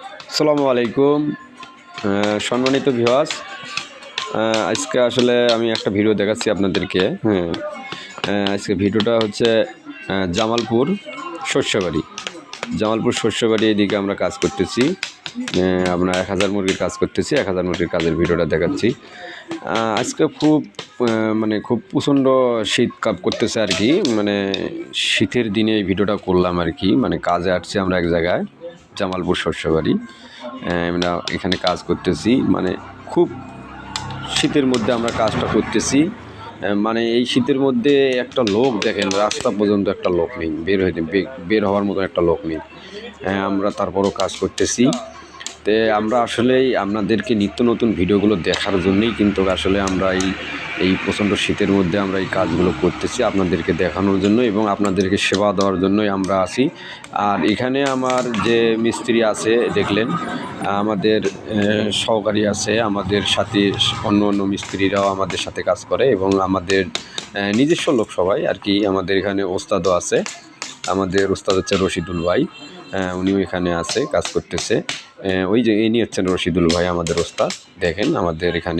আসসালামু আলাইকুম। সম্মানিত ভিউয়ার্স, আজকে আসলে আমি একটা ভিডিও দেখাচ্ছি আপনাদেরকে। আজকে ভিডিওটা হচ্ছে জামালপুর শস্যবাড়ি। জামালপুর শস্যবাড়ি এদিকে আমরা কাজ করতেছি। আমরা 1000 মুরগির কাজ করতেছি। 1000 মুরগির কাজের ভিডিওটা দেখাচ্ছি। আজকে খুব খুব প্রচণ্ড শীত কাপ করতেছে আর কি। শীতের দিনে এই ভিডিওটা করলাম আর কি। কাজে আসছি আমরা এক জায়গায়, জামালপুর শস্যবাড়ি। আমরা এখানে কাজ করতেছি। খুব শীতের মধ্যে আমরা কাজটা করতেছি। এই শীতের মধ্যে একটা লোক দেখেন, রাস্তা পর্যন্ত একটা লোক নেই, বের হওয়ার মতো একটা লোক নেই। আমরা তারপরও কাজ করতেছি। আমরা আসলেই আপনাদেরকে নিত্য নতুন ভিডিওগুলো দেখার জন্যই কিন্তু আসলে আমরা এই প্রচণ্ড শীতের মধ্যে আমরা এই কাজগুলো করতেছি আপনাদেরকে দেখানোর জন্য এবং আপনাদেরকে সেবা দেওয়ার জন্যই আমরা আছি। আর এখানে আমার যে মিস্ত্রি আছে দেখলেন, আমাদের সহকারী আছে, আমাদের সাথে অন্য মিস্ত্রিরাও আমাদের সাথে কাজ করে এবং আমাদের নিজস্ব লোক সবাই আর কি। আমাদের এখানে ওস্তাদও আছে। আমাদের ওস্তাদ হচ্ছে রশিদুল ভাই, উনিও এখানে আছে, কাজ করতেছে। ওই যে ইনি হচ্ছেন রশিদুল ভাই, আমাদের ওস্তাদ। দেখেন আমাদের এখানে